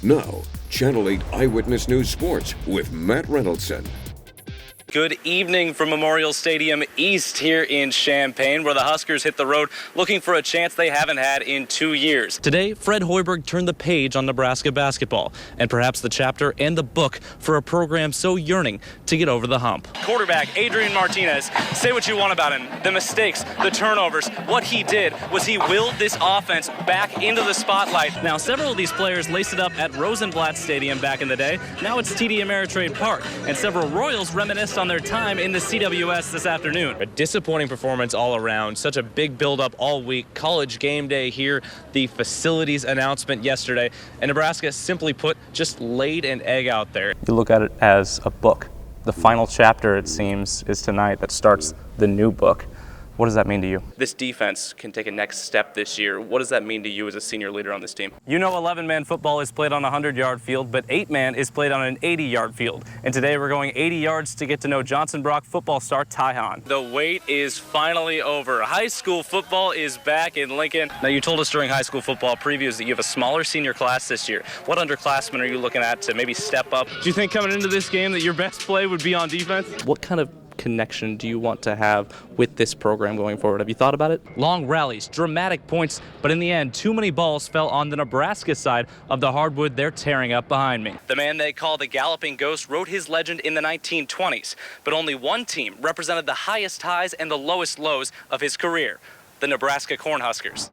Now, Channel 8 Eyewitness News Sports with Matt Reynoldson. Good evening from Memorial Stadium East here in Champaign, where the Huskers hit the road looking for a chance they haven't had in 2 years. Today, Fred Hoiberg turned the page on Nebraska basketball, and perhaps the chapter and the book for a program so yearning to get over the hump. Quarterback Adrian Martinez, say what you want about him, the mistakes, the turnovers. What he did was he willed this offense back into the spotlight. Now, several of these players laced it up at Rosenblatt Stadium back in the day. Now it's TD Ameritrade Park, and several Royals reminisced on their time in the CWS this afternoon. A disappointing performance all around. Such a big build-up all week. College game day here. The facilities announcement yesterday. And Nebraska, simply put, just laid an egg out there. You look at it as a book. The final chapter, it seems, is tonight that starts the new book. What does that mean to you? This defense can take a next step this year. What does that mean to you as a senior leader on this team? You know 11-man football is played on a 100-yard field, but 8-man is played on an 80-yard field. And today we're going 80 yards to get to know Johnson Brock football star Ty Hahn. The wait is finally over. High school football is back in Lincoln. Now, you told us during high school football previews that you have a smaller senior class this year. What underclassmen are you looking at to maybe step up? Do you think coming into this game that your best play would be on defense? What kind of connection do you want to have with this program going forward? Have you thought about it? Long rallies, dramatic points, but in the end, too many balls fell on the Nebraska side of the hardwood they're tearing up behind me. The man they call the Galloping Ghost wrote his legend in the 1920s, but only one team represented the highest highs and the lowest lows of his career, the Nebraska Cornhuskers.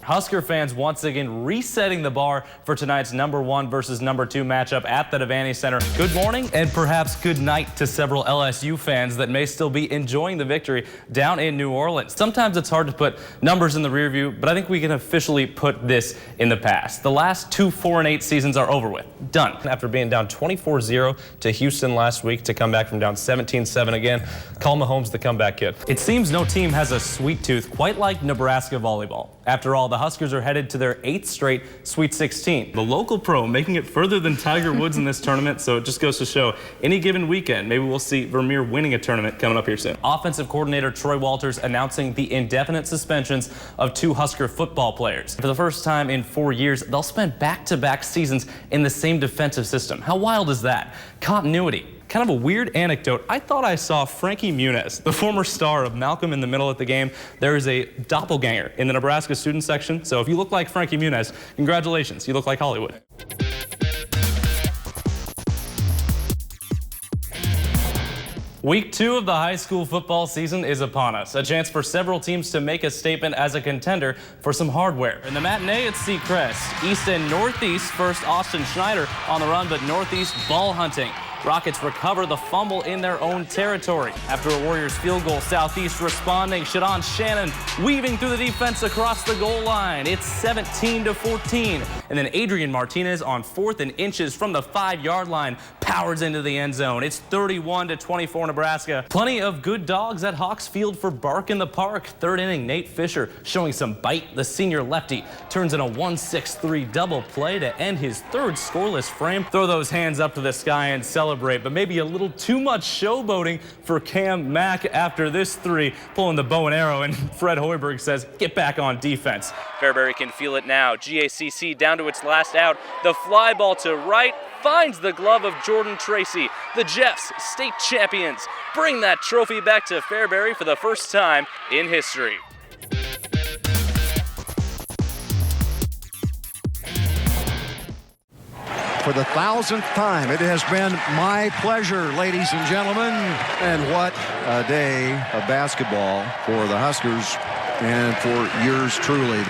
Husker fans once again resetting the bar for tonight's number 1 versus number 2 matchup at the Devaney Center. Good morning and perhaps good night to several LSU fans that may still be enjoying the victory down in New Orleans. Sometimes it's hard to put numbers in the rear view, but I think we can officially put this in the past. The last 2 4-8 seasons are over with. Done. After being down 24-0 to Houston last week to come back from down 17-7 again, call Mahomes the comeback kid. It seems no team has a sweet tooth quite like Nebraska volleyball. After all, the Huskers are headed to their 8th straight Sweet 16. The local pro making it further than Tiger Woods in this tournament, so it just goes to show any given weekend, maybe we'll see Vermeer winning a tournament coming up here soon. Offensive coordinator Troy Walters announcing the indefinite suspensions of 2 Husker football players. For the first time in 4 years, they'll spend back-to-back seasons in the same defensive system. How wild is that? Continuity. Kind of a weird anecdote. I thought I saw Frankie Muniz, the former star of Malcolm in the Middle at the game. There is a doppelganger in the Nebraska student section. So if you look like Frankie Muniz, congratulations, you look like Hollywood. Week 2 of the high school football season is upon us. A chance for several teams to make a statement as a contender for some hardware. In the matinee, it's Seacrest. East and Northeast, first Austin Schneider on the run, but Northeast ball hunting. Rockets recover the fumble in their own territory. After a Warriors field goal, Southeast responding. Shadon Shannon weaving through the defense across the goal line. It's 17-14. And then Adrian Martinez on 4th and inches from the 5-yard line powers into the end zone. It's 31-24 Nebraska. Plenty of good dogs at Hawks Field for Bark in the Park. 3rd inning, Nate Fisher showing some bite. The senior lefty turns in a 1-6-3 double play to end his 3rd scoreless frame. Throw those hands up to the sky and celebrate. But maybe a little too much showboating for Cam Mack after this 3, pulling the bow and arrow, and Fred Hoiberg says, get back on defense. Fairbury can feel it now. GACC down to its last out. The fly ball to right finds the glove of Jordan Tracy. The Jeffs, state champions, bring that trophy back to Fairbury for the first time in history. For the 1000th time, it has been my pleasure, ladies and gentlemen. And what a day of basketball for the Huskers and for yours truly.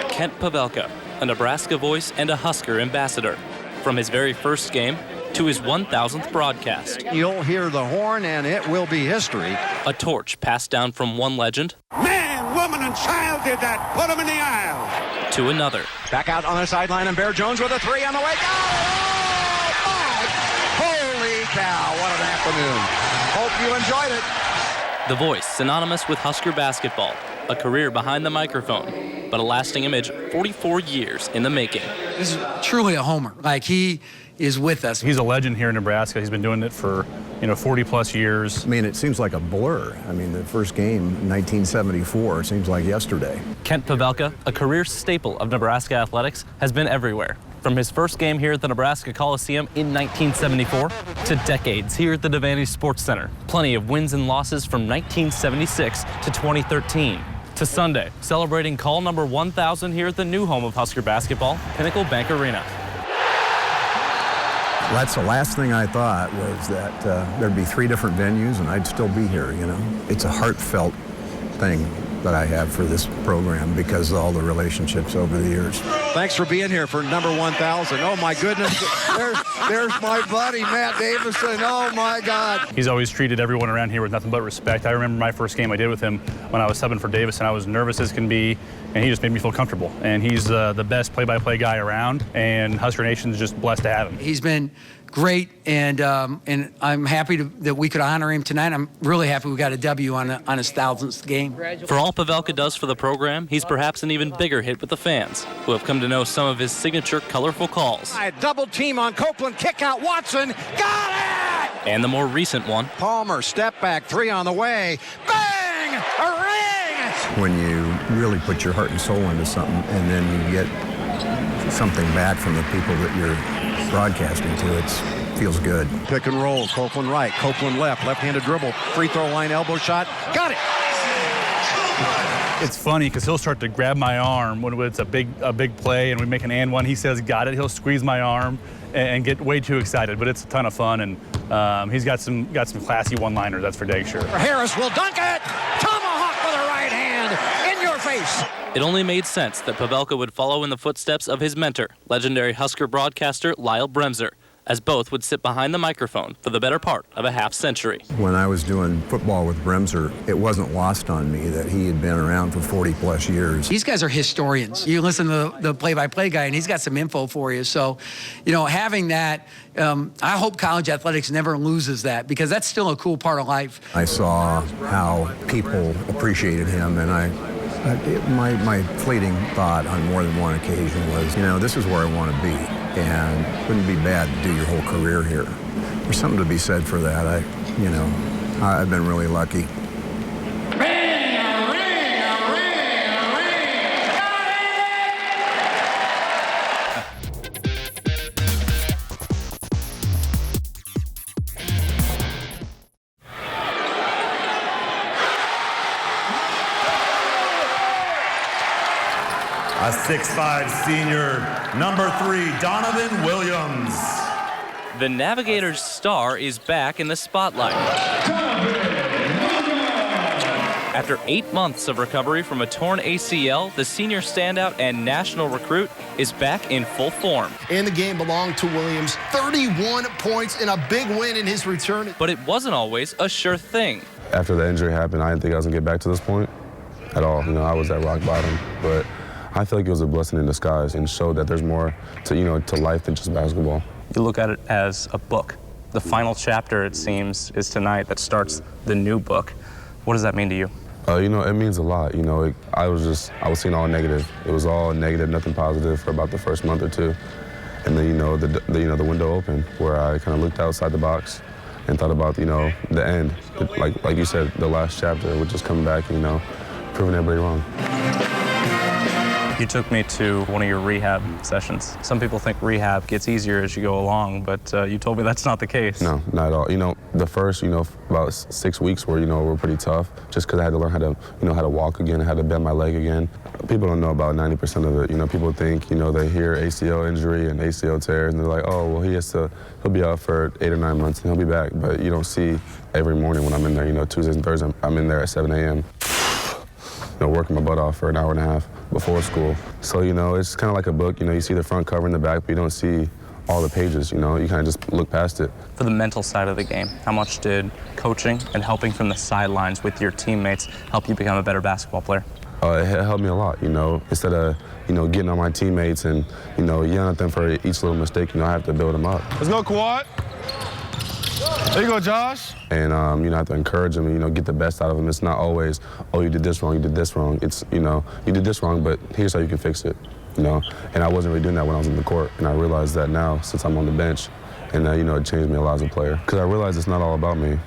Kent Pavelka, a Nebraska voice and a Husker ambassador. From his very first game to his 1000th broadcast. You'll hear the horn and it will be history. A torch passed down from one legend. Man, woman, and child did that. Put them in the aisle. To another. Back out on the sideline, and Bear Jones with a 3 on the way. Oh, my! Holy cow, what an afternoon. Hope you enjoyed it. The voice synonymous with Husker basketball. A career behind the microphone, but a lasting image 44 years in the making. This is truly a homer. Like, he is with us. He's a legend here in Nebraska. He's been doing it for, 40-plus years. I mean, it seems like a blur. I mean, the first game, 1974, seems like yesterday. Kent Pavelka, a career staple of Nebraska athletics, has been everywhere. From his first game here at the Nebraska Coliseum in 1974 to decades here at the Devaney Sports Center. Plenty of wins and losses from 1976 to 2013. To Sunday, celebrating call number 1,000 here at the new home of Husker basketball, Pinnacle Bank Arena. That's the last thing I thought, was that there'd be 3 different venues and I'd still be here, It's a heartfelt thing that I have for this program because of all the relationships over the years. Thanks for being here for number 1,000. Oh, my goodness. There's my buddy, Matt Davison. Oh, my God. He's always treated everyone around here with nothing but respect. I remember my first game I did with him when I was subbing for Davison. I was nervous as can be, and he just made me feel comfortable. And he's the best play-by-play guy around, and Husker Nation's just blessed to have him. He's been great, and I'm happy that we could honor him tonight. I'm really happy we got a W on his 1,000th game. For all Pavelka does for the program, he's perhaps an even bigger hit with the fans, who have come to know some of his signature colorful calls. Double team on Copeland, kick out Watson, got it! And the more recent one. Palmer, step back, 3 on the way, bang, a ring! When you really put your heart and soul into something, and then you get something back from the people that you're broadcasting to, it feels good. Pick and roll, Copeland right, Copeland left-handed dribble, free throw line, elbow shot, got it! It's funny because he'll start to grab my arm when it's a big play and we make an and one. He says, got it. He'll squeeze my arm and get way too excited, but it's a ton of fun, and he's got some classy one-liners, that's for dang sure. Harris will dunk it! Tomahawk with a right hand, in your face! It only made sense that Pavelka would follow in the footsteps of his mentor, legendary Husker broadcaster Lyle Bremser, as both would sit behind the microphone for the better part of a half-century. When I was doing football with Bremser, it wasn't lost on me that he had been around for 40-plus years. These guys are historians. You listen to the play-by-play guy, and he's got some info for you. So, having that, I hope college athletics never loses that, because that's still a cool part of life. I saw how people appreciated him, and my fleeting thought on more than one occasion was, this is where I want to be, and it wouldn't be bad to do your whole career here. There's something to be said for that. I've been really lucky. A 6'5" senior, number 3, Donovan Williams. The Navigators' star is back in the spotlight. After 8 months of recovery from a torn ACL, the senior standout and national recruit is back in full form. And the game belonged to Williams. 31 points and a big win in his return. But it wasn't always a sure thing. After the injury happened, I didn't think I was going to get back to this point at all. I was at rock bottom, but I feel like it was a blessing in disguise and showed that there's more to, to life than just basketball. You look at it as a book. The final chapter, it seems, is tonight that starts the new book. What does that mean to you? It means a lot. I was seeing all negative. It was all negative, nothing positive for about the first month or two. And then, the window opened where I kind of looked outside the box and thought about, the end. Like you said, the last chapter, which is coming back, proving everybody wrong. You took me to one of your rehab sessions. Some people think rehab gets easier as you go along, but you told me that's not the case. No, not at all. The first, about 6 weeks were pretty tough, just because I had to learn how to, how to walk again, I had to bend my leg again. People don't know about 90% of it. People think, they hear ACL injury and ACL tears, and they're like, oh, well, he'll be out for 8 or 9 months and he'll be back. But you don't see every morning when I'm in there, Tuesdays and Thursdays, I'm in there at 7 a.m. Working my butt off for an hour and a half before school. So, it's kind of like a book. You see the front cover and the back, but you don't see all the pages, You kind of just look past it. For the mental side of the game, how much did coaching and helping from the sidelines with your teammates help you become a better basketball player? It helped me a lot, Instead of, getting on my teammates and, yelling at them for each little mistake, I have to build them up. Let's go, Quad. There you go, Josh. And, I have to encourage them and, get the best out of them. It's not always, oh, you did this wrong, you did this wrong. It's, you did this wrong, but here's how you can fix it. you know, and I wasn't really doing that when I was in the court, and I realized that now since I'm on the bench, and you know, it changed me a lot as a player. Because I realized it's not all about me,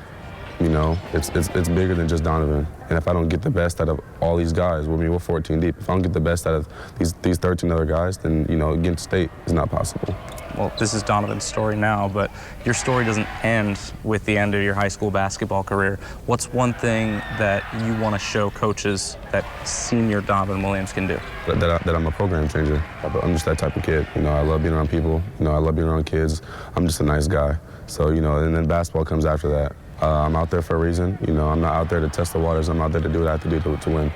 you know, it's bigger than just Donovan. And if I don't get the best out of all these guys, we're 14 deep. If I don't get the best out of these 13 other guys, then, you know, getting state is not possible. Well, this is Donovan's story now, but your story doesn't end with the end of your high school basketball career. What's one thing that you want to show coaches that senior Donovan Williams can do? That I'm a program changer. I'm just that type of kid. You know, I love being around people. You know, I love being around kids. I'm just a nice guy. So, you know, and then basketball comes after that. I'm out there for a reason. You know, I'm not out there to test the waters. I'm out there to do what I have to do to win.